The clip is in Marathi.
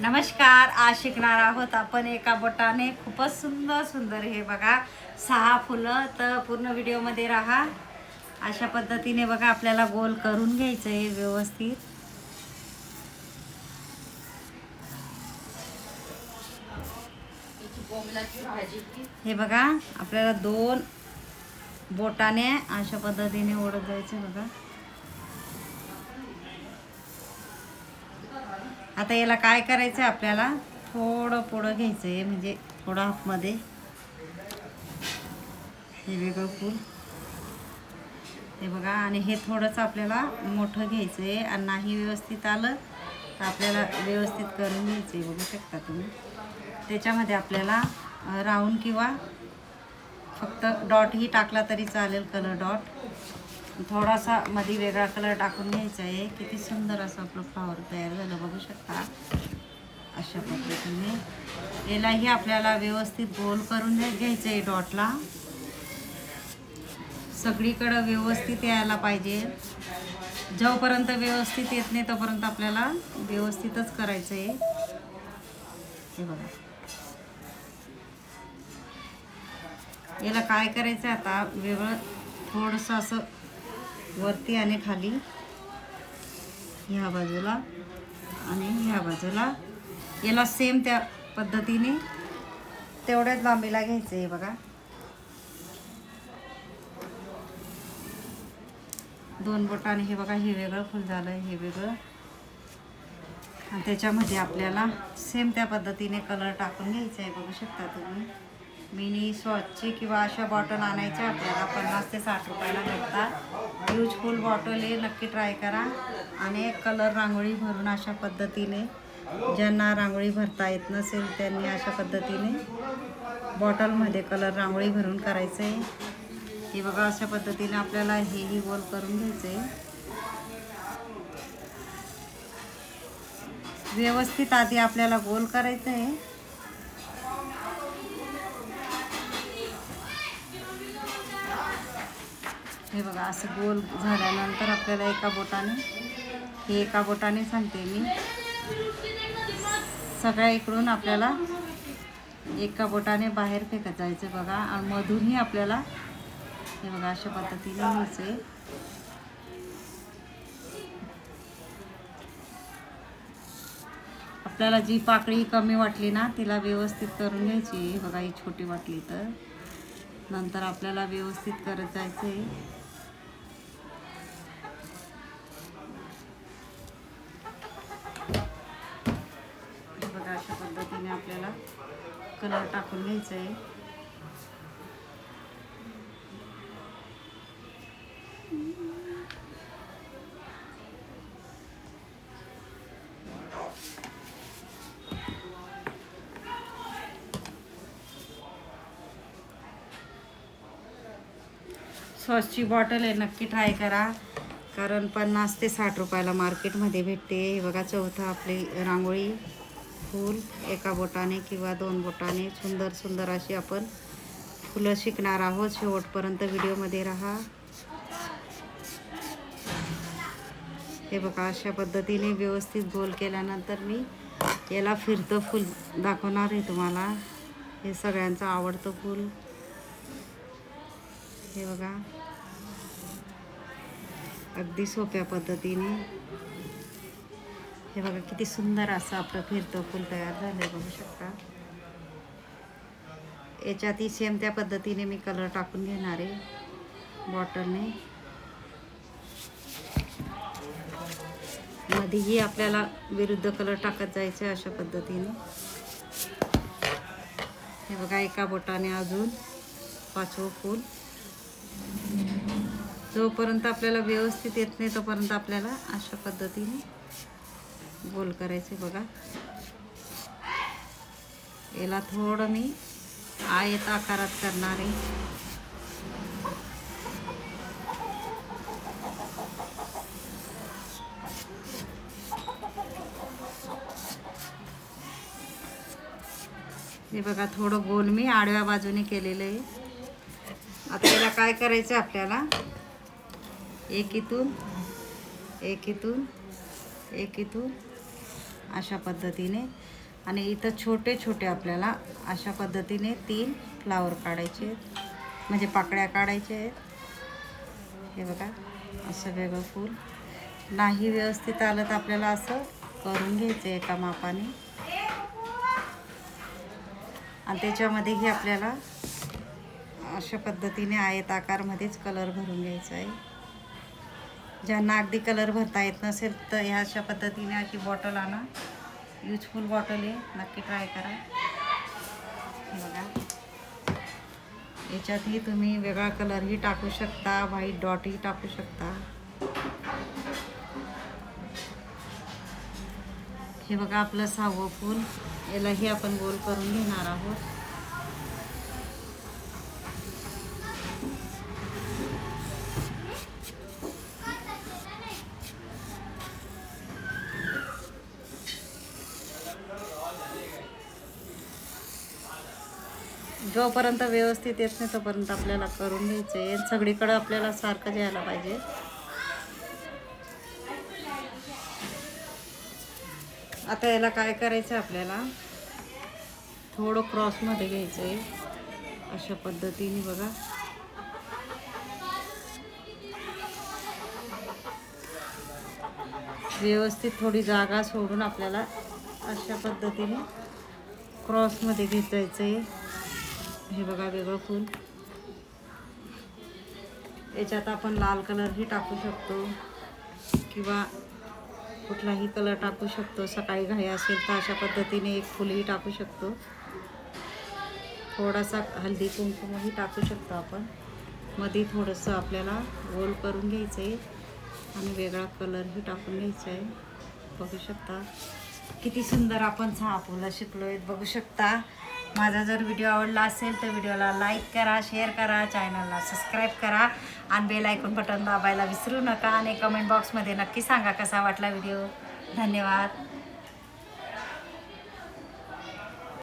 नमस्कार. आज शिकणार आहोत आपण एका बोटाने. खूपच सुंदर सुंदर हे बघा 6 फुलं. तर पूर्ण व्हिडिओमध्ये राहा. अशा पद्धतीने बघा आपल्याला गोल करून घ्यायचं आहे व्यवस्थित. हे बघा आपल्याला 2 बोटाने अशा पद्धतीने ओढत जायचं बघा. आता याला काय करायचं आपल्याला थोडं पुढं घ्यायचं आहे, म्हणजे थोडं आतमध्ये हे वेगळं फूल हे बघा. आणि हे थोडंसं आपल्याला मोठं घ्यायचं आहे आणि नाही व्यवस्थित आलं तर आपल्याला व्यवस्थित करून घ्यायचं आहे. बघू शकता तुम्ही. त्याच्यामध्ये आपल्याला राऊंड किंवा फक्त डॉटही टाकला तरी चालेल, कलर डॉट. थोडासा मध्ये वेगळा कलर टाकून घ्यायचा आहे. किती सुंदर असं आपलं फ्लॉवर तयार झालं बघू शकता. अशा पद्धतीने यालाही आपल्याला व्यवस्थित गोल करून घ्यायचं आहे. डॉटला सगळीकडं व्यवस्थित यायला पाहिजे. जोपर्यंत व्यवस्थित येत नाही तोपर्यंत आपल्याला व्यवस्थितच करायचं आहे. हे बघा याला काय करायचं आता वेगळं थोडंसं असं वरती आणि खाली, ह्या बाजूला आणि ह्या बाजूला याला सेम त्या पद्धतीने तेवढ्याच लांबीला घ्यायचं आहे बघा. 2 बोटाने हे बघा. हे वेगळं फुल झालं, हे वेगळं. आणि त्याच्यामध्ये आपल्याला सेम त्या पद्धतीने कलर टाकून घ्यायचा आहे. बघू शकता तुम्ही. मिनी स्वॉचची किंवा अशा बॉटल आणायच्या आपल्याला 50 ते 60 रुपयाला भेटतात. युजफुल बॉटल आहे, नक्की ट्राय करा. आणि कलर रांगोळी भरून अशा पद्धतीने, ज्यांना रांगोळी भरता येत नसेल त्यांनी अशा पद्धतीने बॉटलमध्ये कलर रांगोळी भरून करायचं आहे. हे बघा अशा पद्धतीने आपल्याला हेही गोल करून घ्यायचं आहे व्यवस्थित. आधी आपल्याला गोल करायचं आहे. हे बघा असं गोल झाल्यानंतर आपल्याला एका बोटाने सांगते मी, सगळ्या इकडून आपल्याला एका बोटाने बाहेर फेकत जायचं बघा. आणि मधूनही आपल्याला हे बघा अशा पद्धतीने घ्यायचं आहे. आपल्याला जी पाकळी कमी वाटली ना तिला व्यवस्थित करून घ्यायची. बघा ही छोटी वाटली तर नंतर आपल्याला व्यवस्थित करत जायचं आहे. बघा अशा पद्धतीने आपल्याला कलर टाकून घ्यायचं आहे. सॉसची बॉटल आहे, नक्की ट्राय करा. कारण 50 ते 60 रुपयाला मार्केटमध्ये भेटते. हे बघा चौथा आपली रांगोळी फूल एका बोटाने किंवा 2 बोटाने सुंदर सुंदर अशी आपण फुलं शिकणार आहोत. शेवटपर्यंत व्हिडिओमध्ये राहा. हे बघा अशा पद्धतीने व्यवस्थित गोल केल्यानंतर मी याला फिरतं फूल दाखवणार आहे तुम्हाला. हे सगळ्यांचं आवडतं फूल. हे बघा अगदी सोप्या पद्धतीने हे बघा किती सुंदर असं आपलं फिरतं फूल तयार झालंय बघू शकता. याच्यातही सेम त्या पद्धतीने मी कलर टाकून घेणार आहे बॉटलने. मध्येही आपल्याला विरुद्ध कलर टाकत जायचं अशा पद्धतीने. हे बघा एका बोटाने अजून 5वं फूल. जोपर्यंत आपल्याला व्यवस्थित येत नाही तोपर्यंत आपल्याला अशा पद्धतीने गोल करायचे बघा. याला थोडं मी आयत आकारात करणार आहे. हे बघा थोडं गोल मी आडव्या बाजूने केलेलं आहे. आता याला काय करायचं आपल्याला एक इथून अशा पद्धतीने. आणि इथं छोटे छोटे आपल्याला अशा पद्धतीने 3 फ्लावर काढायचे आहेत, म्हणजे पाकळ्या काढायच्या आहेत. हे बघा असं वेगळं फूल. नाही व्यवस्थित आलं तर आपल्याला असं करून घ्यायचं एका मापाने. आणि त्याच्यामध्येही आपल्याला अशा पद्धतीने आयताकारमध्येच कलर भरून घ्यायचा आहे. ज्यांना अगदी कलर भरता येत नसेल तर ह्या अशा पद्धतीने अशी बॉटल आणा. यूजफुल बॉटल आहे, नक्की ट्राय करा. हे बघा याच्यातही तुम्ही वेगळा कलरही टाकू शकता, व्हाईट डॉटही टाकू शकता. हे बघा आपलं 6वं फूल. यालाही आपण गोल करून घेणार आहोत. जोपर्यंत व्यवस्थित येत नाही तोपर्यंत आपल्याला करून घ्यायचं आहे. सगळीकडं आपल्याला सारखं यायला पाहिजे. आता याला काय करायचं आपल्याला, थोडं क्रॉसमध्ये घ्यायचं आहे अशा पद्धतीने. बघा व्यवस्थित थोडी जागा सोडून आपल्याला अशा पद्धतीने क्रॉसमध्ये घ्यायचं आहे. हे बघा वेगळं फूल. याच्यात आपण लाल कलरही टाकू शकतो किंवा कुठलाही कलर टाकू शकतो. सकाळी घाई असेल तर अशा पद्धतीने एक फुलही टाकू शकतो. थोडासा हळदी कुंकुमही टाकू शकतो आपण. मध्ये थोडंसं आपल्याला गोल करून घ्यायचं आहे आणि वेगळा कलरही टाकून घ्यायचा आहे. बघू शकता किती सुंदर आपण 6 फुलं शिकलो आहेत. बघू शकता. माझा जर व्हिडिओ आवडला असेल तर व्हिडिओला लाईक करा, शेअर करा, चॅनलला सबस्क्राईब करा आणि बेल आयकॉन बटन दाबायला विसरू नका. आणि कमेंट बॉक्समध्ये नक्की सांगा कसा वाटला व्हिडिओ. धन्यवाद.